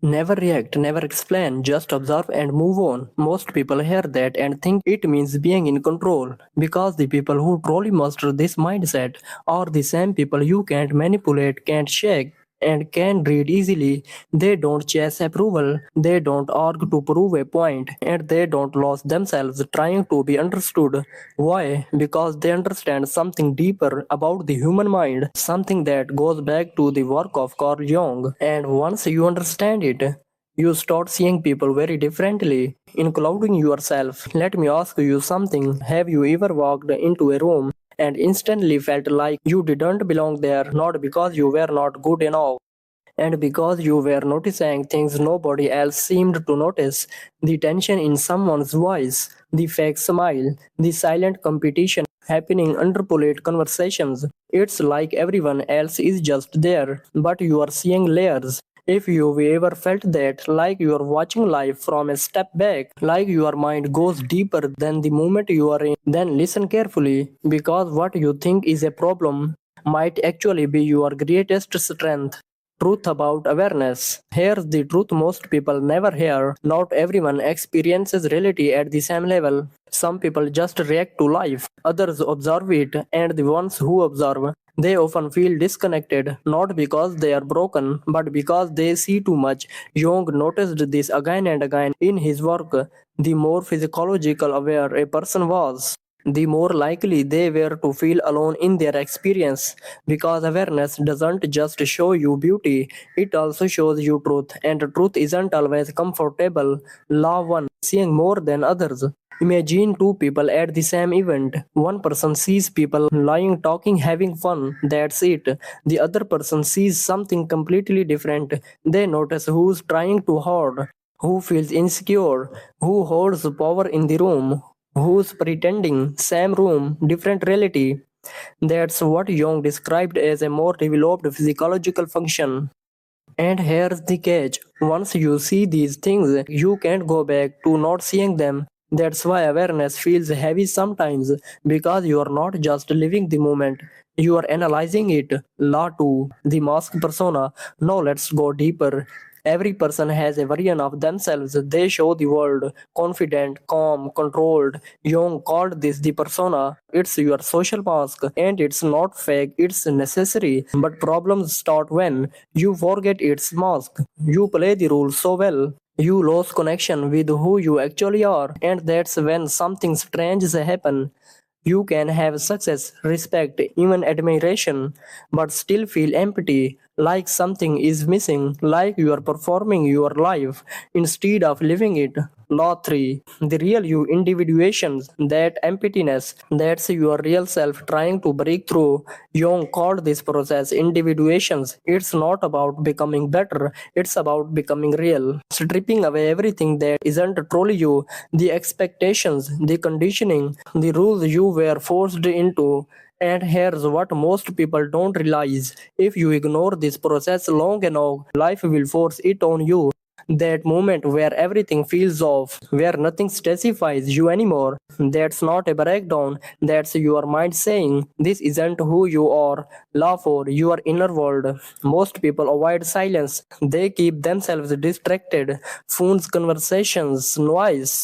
Never react, never explain, just observe and move on. Most people hear that and think it means being in control. Because the people who truly master this mindset are the same people you can't manipulate, can't shake, and can read easily. They don't chase approval, they don't argue to prove a point, and they don't lose themselves trying to be understood. Why? Because they understand something deeper about the human mind, something that goes back to the work of Carl Jung. And once you understand it, you start seeing people very differently, including yourself. Let me ask you something. Have you ever walked into a room and instantly felt like you didn't belong there, not because you were not good enough, and because you were noticing things nobody else seemed to notice? The tension in someone's voice, the fake smile, the silent competition happening under polite conversations. It's like everyone else is just there, but you are seeing layers. If you ever felt that, like you are watching life from a step back, like your mind goes deeper than the moment you are in, then listen carefully, because what you think is a problem might actually be your greatest strength. Truth about awareness. Here's the truth most people never hear. Not everyone experiences reality at the same level. Some people just react to life, others observe it, and the ones who observe, they often feel disconnected, not because they are broken, but because they see too much. Jung noticed this again and again in his work. The more physiological aware a person was, the more likely they were to feel alone in their experience, because awareness doesn't just show you beauty, it also shows you truth, and truth isn't always comfortable. Law 1: seeing more than others. Imagine two people at the same event. One person sees people lying, talking, having fun. That's it. The other person sees something completely different. They notice who's trying too hard, who feels insecure, who holds power in the room, who's pretending. Same room, different reality. That's what Jung described as a more developed physiological function. And here's the catch: once you see these things, you can't go back to not seeing them. That's why awareness feels heavy sometimes, because you are not just living the moment, you are analyzing it. Law 2: the mask persona. Now let's go deeper. Every person has a version of themselves they show the world: confident, calm, controlled. Jung called this the persona. It's your social mask, and it's not fake, it's necessary. But problems start when you forget its mask. You play the role so well, you lose connection with who you actually are, and that's when something strange happens. You can have success, respect, even admiration, but still feel empty, like something is missing, like you are performing your life instead of living it. Law 3: the real you individuations. That emptiness, that's your real self trying to break through. Jung called this process individuations. It's not about becoming better, it's about becoming real. Stripping away everything that isn't truly you: the expectations, the conditioning, the rules you were forced into. And here's what most people don't realize: if you ignore this process long enough, life will force it on you. That moment where everything feels off, where nothing specifies you anymore. That's not a breakdown, that's your mind saying, "This isn't who you are." Law for your inner world. Most people avoid silence, they keep themselves distracted. Phones, conversations, noise,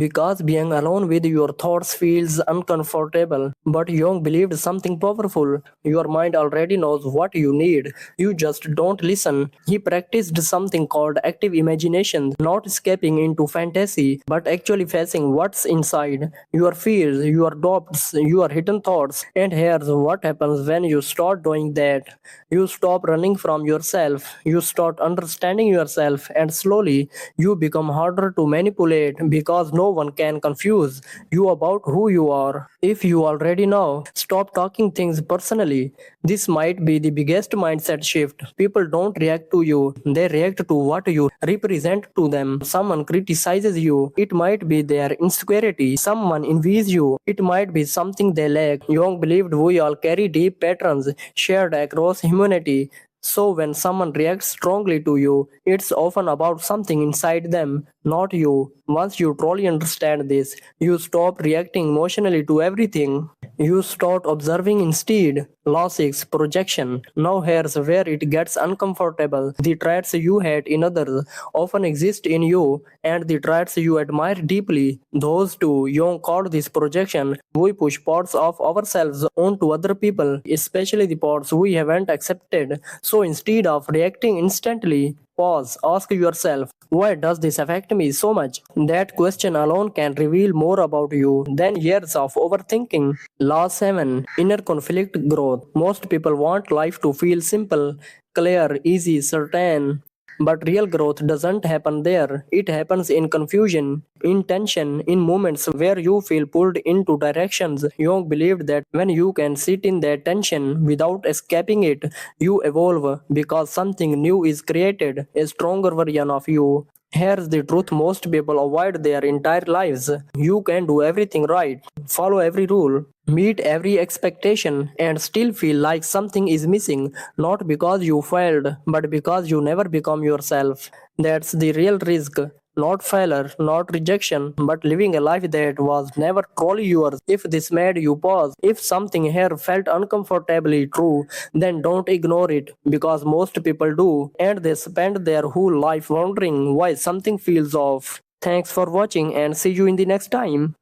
because being alone with your thoughts feels uncomfortable. But Jung believed something powerful. Your mind already knows what you need. You just don't listen. He practiced something called active imagination, not escaping into fantasy, but actually facing what's inside: your fears, your doubts, your hidden thoughts. And here's what happens when you start doing that: you stop running from yourself, you start understanding yourself, and slowly you become harder to manipulate, because no one can confuse you about who you are. If you already know, stop talking things personally. This might be the biggest mindset shift. People don't react to you, they react to what you represent to them. Someone criticizes you, it might be their insecurity. Someone envies you, it might be something they lack. Jung believed we all carry deep patterns shared across humanity. So when someone reacts strongly to you, it's often about something inside them, not you. Once you truly understand this, you stop reacting emotionally to everything. You start observing instead. Law 6 Projection. Now here's where it gets uncomfortable. The traits you hate in others often exist in you, and the traits you admire deeply. Those two, Jung called this projection. We push parts of ourselves onto other people, especially the parts we haven't accepted. So instead of reacting instantly, pause, ask yourself, why does this affect me so much? That question alone can reveal more about you than years of overthinking. Law 7 Inner Conflict Growth. Most people want life to feel simple, clear, easy, certain. But real growth doesn't happen there. It happens in confusion, in tension, in moments where you feel pulled into directions. Jung believed that when you can sit in that tension without escaping it, you evolve because something new is created, a stronger version of you. Here's the truth most people avoid their entire lives. You can do everything right, follow every rule, meet every expectation, and still feel like something is missing, not because you failed, but because you never become yourself. That's the real risk. Not failure, not rejection, but living a life that was never truly yours. If this made you pause, if something here felt uncomfortably true, then don't ignore it, because most people do, and they spend their whole life wondering why something feels off. Thanks for watching and see you in the next time.